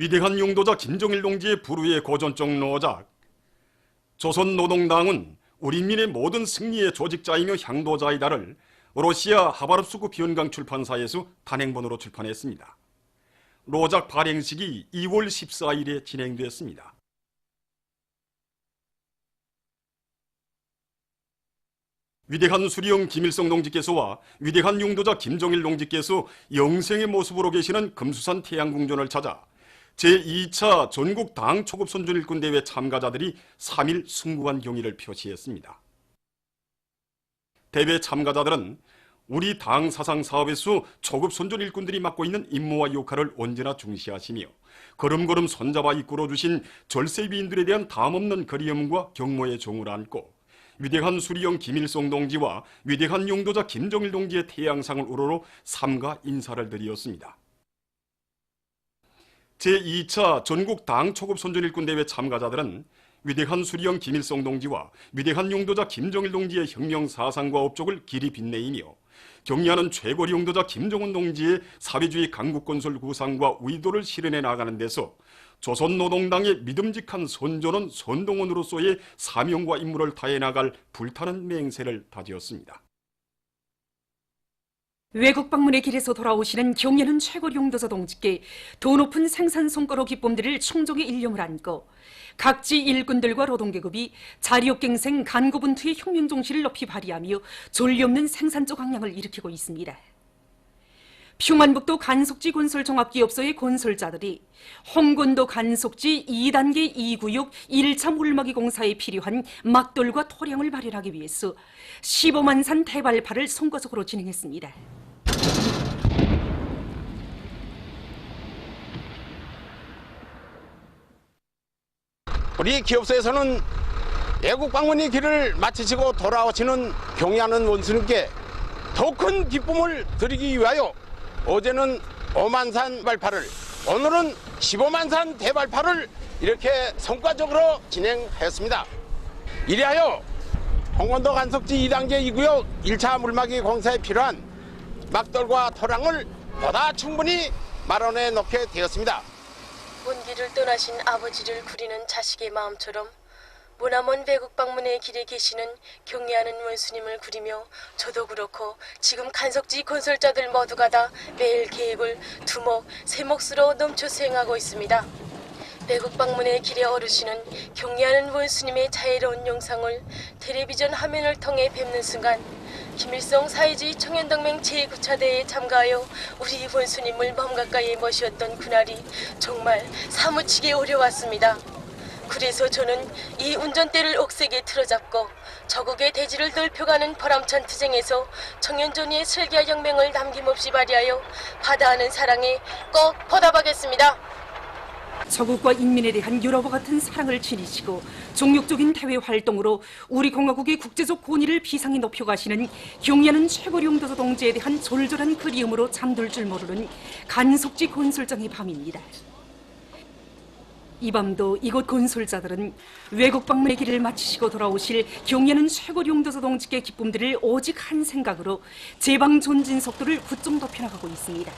위대한 용도자 김정일 동지의 불후의 고전적 노작. 조선노동당은 우리 민의 모든 승리의 조직자이며 향도자이다를 러시아 하바롭스크 비연강 출판사에서 단행본으로 출판했습니다. 로작 발행식이 2월 14일에 진행되었습니다. 위대한 수리영 김일성 동지께서와 위대한 용도자 김정일 동지께서 영생의 모습으로 계시는 금수산 태양궁전을 찾아 제2차 전국 당 초급 선전 일꾼 대회 참가자들이 3일 숭고한 경의를 표시했습니다. 대회 참가자들은 우리 당 사상 사업에서 초급 선전 일꾼들이 맡고 있는 임무와 역할을 언제나 중시하시며 걸음걸음 손잡아 이끌어주신 절세비인들에 대한 담없는 그리움과 경모의 정을 안고 위대한 수리영 김일성 동지와 위대한 용도자 김정일 동지의 태양상을 우러러 삼가 인사를 드리었습니다. 제2차 전국 당 초급 선전 일꾼 대회 참가자들은 위대한 수리영 김일성 동지와 위대한 용도자 김정일 동지의 혁명 사상과 업적을 길이 빛내이며 경의하는 최고 용도자 김정은 동지의 사회주의 강국 건설 구상과 의도를 실현해 나가는 데서 조선노동당의 믿음직한 선전원 선동원으로서의 사명과 임무를 다해 나갈 불타는 맹세를 다지었습니다. 외국 방문의 길에서 돌아오시는 경례는 최고 용도자 동지께 더 높은 생산 성과로 기쁨들을 충족의 일념을 안고 각지 일꾼들과 노동계급이 자리옥갱생 간고분투의 혁명 정신을 높이 발휘하며 졸리 없는 생산적 강량을 일으키고 있습니다. 평안북도 간속지 건설종합기업소의 건설자들이 홍건도 간속지 2단계 2구역 1차 물막이 공사에 필요한 막돌과 토량을 마련하기 위해서 15만 산 대발파를 송과적으로 진행했습니다. 우리 기업소에서는 외국 방문의 길을 마치시고 돌아오시는 경의하는 원수님께 더 큰 기쁨을 드리기 위하여 어제는 5만 산 발파를, 오늘은 15만 산 대발파를 이렇게 성과적으로 진행하였습니다. 이리하여 홍건도 간속지 2단계 2구역 1차 물막이 공사에 필요한 막돌과 토랑을 보다 충분히 마련해 놓게 되었습니다. 먼 길을 떠나신 아버지를 구리는 자식의 마음처럼 머나먼 외국 방문의 길에 계시는 경례하는 원수님을 구리며 저도 그렇고 지금 간석지 건설자들 모두가 다 매일 계획을 두목, 세몫으로 넘쳐 수행하고 있습니다. 외국 방문의 길에 오르시는 경례하는 원수님의 자애로운 영상을 텔레비전 화면을 통해 뵙는 순간 김일성 사회주의 청년동맹 제9차 대회에 참가하여 우리 원수님을 마음 가까이에 모셨던 그날이 정말 사무치게 어려웠습니다. 그래서 저는 이 운전대를 억세게 틀어잡고 저국의 대지를 넓혀가는 보람찬 투쟁에서 청년전의의 슬기와 혁명을 남김없이 발휘하여 바다하는 사랑에 꼭 보답하겠습니다. 저국과 인민에 대한 유럽과 같은 사랑을 지니시고 종욕적인 대외 활동으로 우리 공화국의 국제적 권위를 비상히 높여가시는 경의하는 최고 용도자 동지에 대한 졸졸한 그리움으로 잠들 줄 모르는 간속지 건설장의 밤입니다. 이 밤도 이곳 건설자들은 외국 방문의 길을 마치시고 돌아오실 경례는 최고 용도자 동지께 기쁨들을 오직 한 생각으로 제방 전진 속도를 굳좀 높여나가고 있습니다.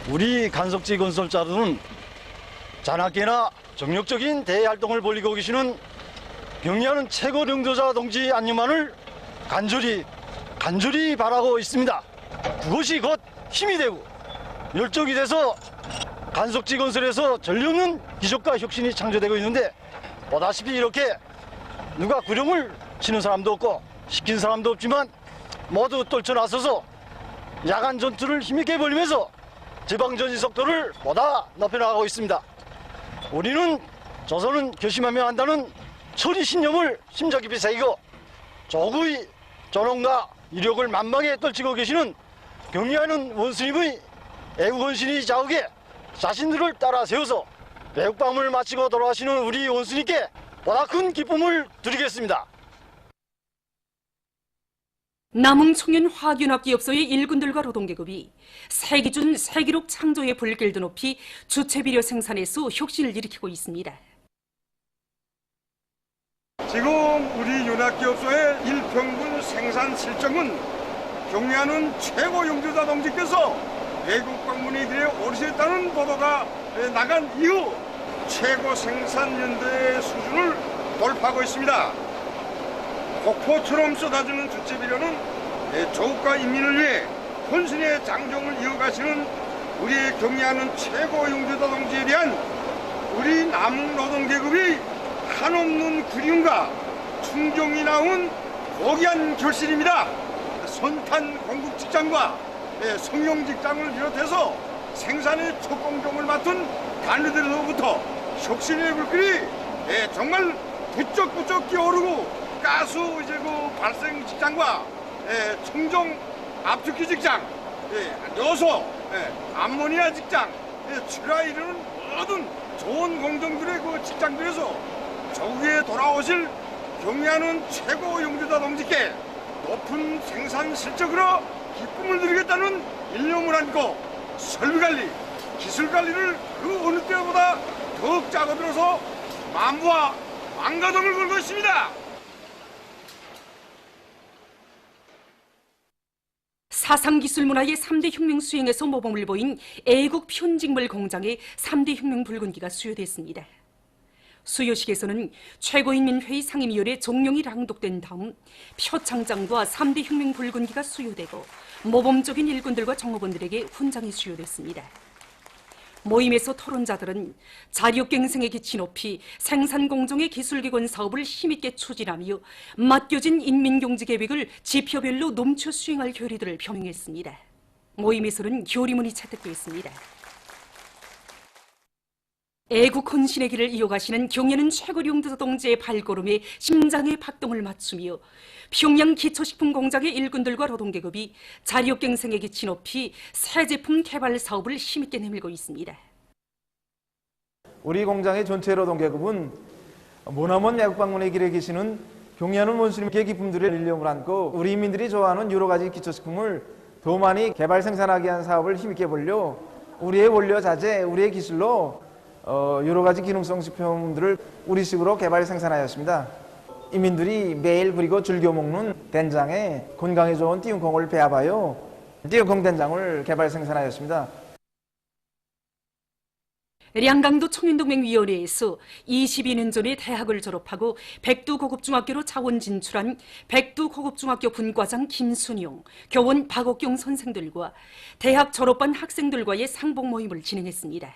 우리 간속지 건설자들은 자나깨나 정력적인 대활동을 벌이고 계시는 경례하는 최고 용도자 동지 안녕만을 간절히 바라고 있습니다. 그것이 곧 힘이 되고 열정이 돼서 간속지 건설에서 전력없는 기적과 혁신이 창조되고 있는데, 보다시피 이렇게 누가 구령을 치는 사람도 없고 시킨 사람도 없지만 모두 떨쳐나서서 야간 전투를 힘있게 벌이면서 제방전진 속도를 보다 높여나가고 있습니다. 우리는 조선은 결심하며 한다는 철의 신념을 심장 깊이 새기고 조국의 존엄과 이력을 만방에 떨치고 계시는 경의하는 원수님의 애국헌신이 자욱에 자신들을 따라 세워서 외국 방문을 마치고 돌아가시는 우리 원수님께 보다 큰 기쁨을 드리겠습니다. 남흥 청년 화학연합기업소의 일꾼들과 노동계급이 세기준 세기록 창조의 불길도 높이 주체비료 생산에서 혁신을 일으키고 있습니다. 지금 우리 연합기업소의 일평균 생산 실적은 경례하는 최고 용도자 동지께서 외국 방문의 길에 오르셨다는 보도가 나간 이후 최고 생산연대의 수준을 돌파하고 있습니다. 폭포처럼 쏟아지는 주체 비료는 조국과 인민을 위해 혼신의 장정을 이어가시는 우리의 경애하는 최고 용주다 동지에 대한 우리 남은 노동계급이 한없는 그리움과 충정이 나온 고귀한 결실입니다. 선탄 공급 직장과 성용 직장을 비롯해서 생산의 촉공정을 맡은 단위들로부터 혁신의 불길이 정말 부쩍부쩍 기어오르고 가스 발생 직장과 청정 압축기 직장, 여소, 암모니아 직장, 출하에 이르는 모든 좋은 공정들의 그 직장들에서 조국에 돌아오실 경애하는 최고 용주다 동지께 높은 생산 실적으로 기쁨을 드리겠다는 일념을 안고 설비관리, 기술관리를 그 어느 때보다 더욱 작아들어서 만부와 망가동을 걸고 있습니다. 사상기술문화의 3대 혁명 수행에서 모범을 보인 애국 편직물 공장의 3대 혁명 붉은기가 수여됐습니다. 수여식에서는 최고인민회의 상임위원회 종령이 랑독된 다음 표창장과 3대 혁명 붉은기가 수여되고 모범적인 일꾼들과 정호원들에게 훈장이 수여됐습니다. 모임에서 토론자들은 자력갱생의 기치 높이 생산공정의 기술기관 사업을 힘있게 추진하며 맡겨진 인민경제계획을 지표별로 넘쳐 수행할 결의들을 표명했습니다. 모임에서는 교리문이 채택됐습니다. 애국 헌신의 길을 이어가시는 경애는 최고령도사 동지의 발걸음에 심장의 박동을 맞추며 평양 기초식품 공장의 일꾼들과 노동계급이 자력갱생의 기치 높이 새 제품 개발 사업을 힘있게 내밀고 있습니다. 우리 공장의 전체 노동계급은 모나먼 애국 방문의 길에 계시는 경애하는 원수님께 기쁨들의 일념을 안고 우리 인민들이 좋아하는 여러 가지 기초식품을 더 많이 개발 생산하기 위한 사업을 힘있게 벌려 우리의 원료 자재, 우리의 기술로 여러 가지 기능성 식품들을 우리식으로 개발 생산하였습니다. 인민들이 매일 그리고 즐겨 먹는 된장에 건강에 좋은 띠용콩을 배합하여 띠용콩 된장을 개발 생산하였습니다. 량강도 청년동맹위원회에서 22년 전에 대학을 졸업하고 백두고급중학교로 자원 진출한 백두고급중학교 분과장 김순용, 교원 박옥경 선생들과 대학 졸업반 학생들과의 상봉 모임을 진행했습니다.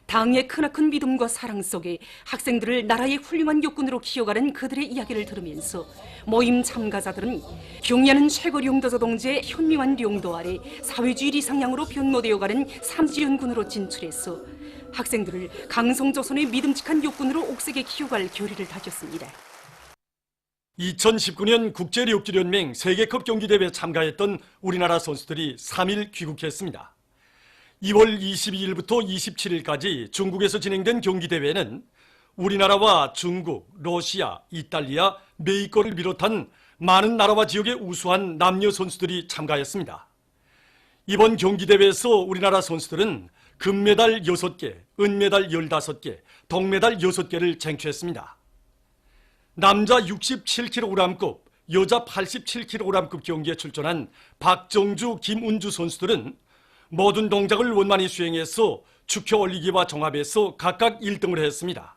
당의 크나큰 믿음과 사랑 속에 학생들을 나라의 훌륭한 육군으로 키워가는 그들의 이야기를 들으면서 모임 참가자들은 경애하는 최고 용도자 동지의 현명한 용도 아래 사회주의 리상향으로 변모되어가는 삼지연군으로 진출해서 학생들을 강성조선의 믿음직한 육군으로 옥색에 키워갈 결의를 다졌습니다. 2019년 국제력지연맹 세계컵 경기대회에 참가했던 우리나라 선수들이 3일 귀국했습니다. 2월 22일부터 27일까지 중국에서 진행된 경기대회는 우리나라와 중국, 러시아, 이탈리아, 메xi코를 비롯한 많은 나라와 지역의 우수한 남녀 선수들이 참가했습니다. 이번 경기대회에서 우리나라 선수들은 금메달 6개, 은메달 15개, 동메달 6개를 쟁취했습니다. 남자 67kg급, 여자 87kg급 경기에 출전한 박정주, 김운주 선수들은 모든 동작을 원만히 수행해서 축혀 올리기와 종합에서 각각 1등을 했습니다.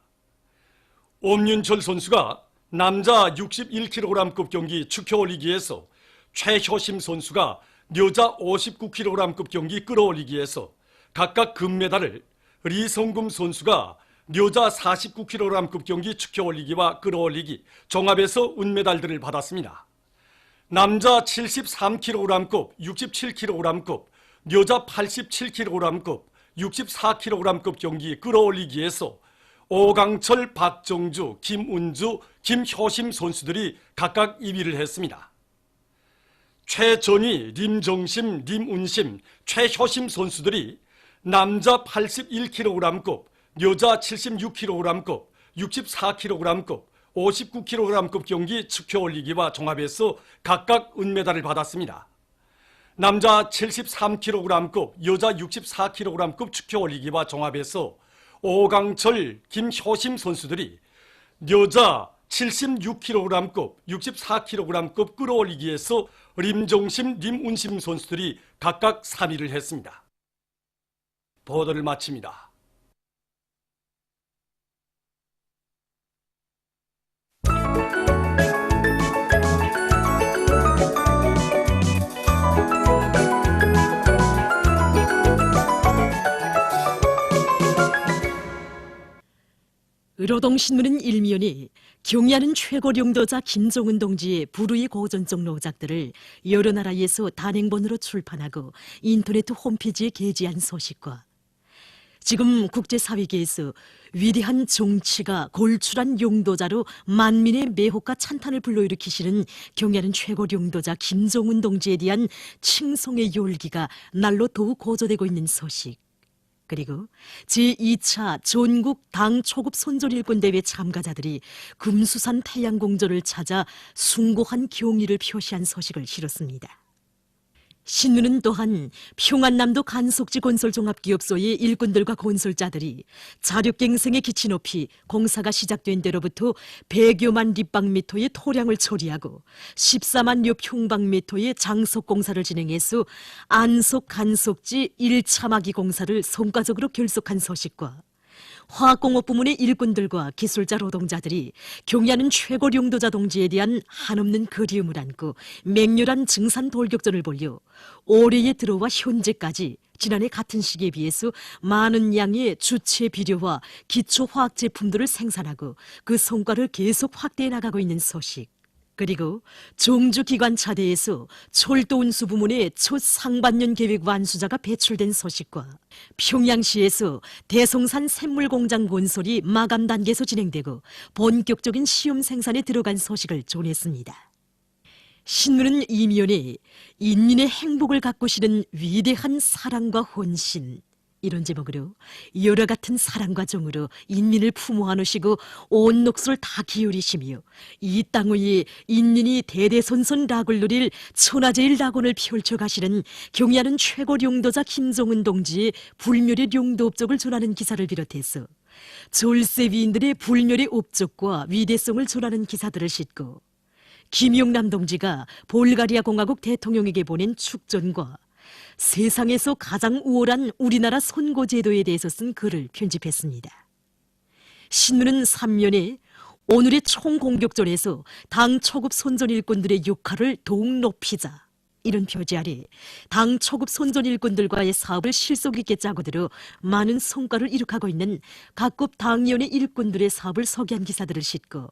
옴윤철 선수가 남자 61kg급 경기 축혀 올리기에서, 최효심 선수가 여자 59kg급 경기 끌어올리기에서 각각 금메달을, 리성금 선수가 여자 49kg급 경기 축혀 올리기와 끌어올리기, 종합에서 은메달들을 받았습니다. 남자 73kg급, 67kg급, 여자 87kg급, 64kg급 경기 끌어올리기에서 오강철, 박정주, 김운주, 김효심 선수들이 각각 2위를 했습니다. 최전희, 림정심, 림운심, 최효심 선수들이 남자 81kg급, 여자 76kg급, 64kg급, 59kg급 경기 축혀 올리기와 종합에서 각각 은메달을 받았습니다. 남자 73kg급, 여자 64kg급 축혀 올리기와 종합에서 오강철, 김효심 선수들이 여자 76kg급, 64kg급 끌어올리기에서 림정심, 림운심 선수들이 각각 3위를 했습니다. 보도를 마칩니다. 노동신문은 일면이 경야는 최고령도자 김정은 동지의 불우의 고전적 노작들을 여러 나라에서 단행본으로 출판하고 인터넷 홈페이지에 게재한 소식과 지금 국제사회계에서 위대한 정치가 골출한 용도자로 만민의 매혹과 찬탄을 불러일으키시는 경야는 최고령도자 김정은 동지에 대한 칭송의 열기가 날로 더욱 고조되고 있는 소식, 그리고 제2차 전국 당 초급 선전 일꾼 대회 참가자들이 금수산 태양공전을 찾아 숭고한 경의를 표시한 소식을 실었습니다. 신문은 또한 평안남도 간속지 건설종합기업소의 일꾼들과 건설자들이 자력갱생의 기치 높이 공사가 시작된 때로부터 100여만立方미터의 토량을 처리하고 14만여 평방미터의 장속공사를 진행해서 안속 간속지 1차마기 공사를 성과적으로 결속한 소식과 화학공업 부문의 일꾼들과 기술자 노동자들이 경야는 최고령도자 동지에 대한 한없는 그리움을 안고 맹렬한 증산 돌격전을 벌여 올해에 들어와 현재까지 지난해 같은 시기에 비해서 많은 양의 주체 비료와 기초화학 제품들을 생산하고 그 성과를 계속 확대해 나가고 있는 소식, 그리고 정주기관차대에서 철도운수 부문의 첫 상반년 계획 완수자가 배출된 소식과 평양시에서 대성산 샘물공장 건설이 마감 단계에서 진행되고 본격적인 시험 생산에 들어간 소식을 전했습니다. 신문은 이면에 인민의 행복을 가꾸시는 위대한 사랑과 헌신, 이런 제목으로 여러 같은 사랑과 정으로 인민을 품어 안으시고 온 녹수를 다 기울이시며 이 땅 위에 인민이 대대손손 락을 누릴 천하제일 낙원을 펼쳐가시는 경야는 최고령도자 김정은 동지의 불멸의 령도 업적을 전하는 기사를 비롯해서 졸세 위인들의 불멸의 업적과 위대성을 전하는 기사들을 싣고 김용남 동지가 볼가리아 공화국 대통령에게 보낸 축전과 세상에서 가장 우월한 우리나라 선거제도에 대해서 쓴 글을 편집했습니다. 신문은 3면에 오늘의 총공격전에서 당 초급 선전 일꾼들의 역할을 더욱 높이자, 이런 표지 아래 당 초급 선전 일꾼들과의 사업을 실속 있게 짜고 들어 많은 성과를 이룩하고 있는 각급 당위원회 일꾼들의 사업을 소개한 기사들을 싣고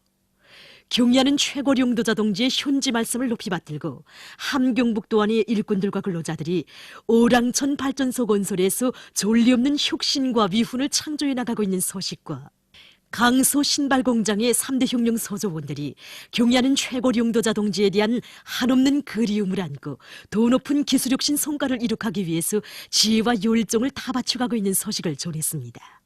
경야는 최고령도자 동지의 현지 말씀을 높이 받들고 함경북도안의 일꾼들과 근로자들이 오랑천 발전소 건설에서 존리 없는 혁신과 위훈을 창조해 나가고 있는 소식과 강서 신발공장의 3대 혁명 소조원들이 경야는 최고령도자 동지에 대한 한없는 그리움을 안고 더 높은 기술혁신 성과를 이룩하기 위해서 지혜와 열정을 다 바쳐가고 있는 소식을 전했습니다.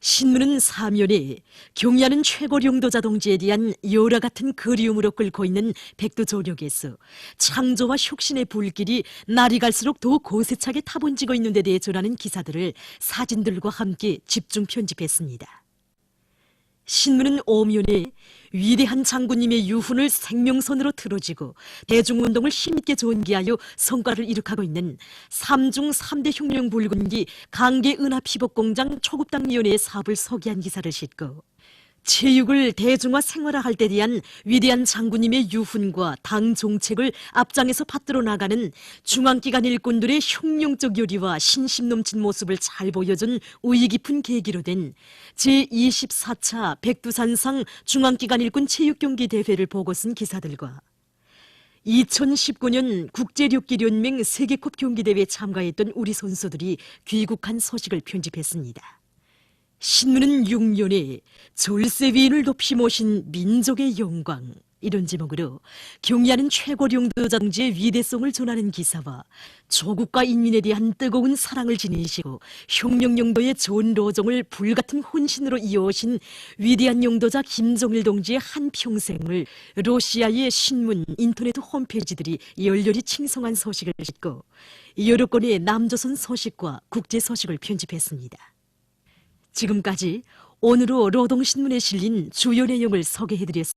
신문은 사면에 경야는 최고령도자 동지에 대한 여러 같은 그리움으로 끓고 있는 백두조력에서 창조와 혁신의 불길이 날이 갈수록 더 고세차게 타번지고 있는 데 대해 전하는 기사들을 사진들과 함께 집중 편집했습니다. 신문은 오면에 위대한 장군님의 유훈을 생명선으로 틀어지고 대중운동을 힘있게 전개하여 성과를 이룩하고 있는 3중 3대 혁명 붉은기 강계은하피복공장 초급당위원회의 사업을 소개한 기사를 싣고 체육을 대중화 생활화할 때 대한 위대한 장군님의 유훈과 당 정책을 앞장에서 받들어 나가는 중앙기관 일꾼들의 혁명적 열의와 신심 넘친 모습을 잘 보여준 우위 깊은 계기로 된 제24차 백두산상 중앙기관 일꾼 체육경기 대회를 보고 쓴 기사들과 2019년 국제력기연맹 세계컵 경기대회에 참가했던 우리 선수들이 귀국한 소식을 편집했습니다. 신문은 6년에 졸세 위인을 높이 모신 민족의 영광, 이런 제목으로 경야는 최고령도자 동지의 위대성을 전하는 기사와 조국과 인민에 대한 뜨거운 사랑을 지니시고 혁명 영도의 전 로정을 불같은 혼신으로 이어오신 위대한 영도자 김정일 동지의 한평생을 러시아의 신문, 인터넷 홈페이지들이 열렬히 칭송한 소식을 싣고 여러 건의 남조선 소식과 국제 소식을 편집했습니다. 지금까지 오늘로 노동신문에 실린 주요 내용을 소개해드렸습니다.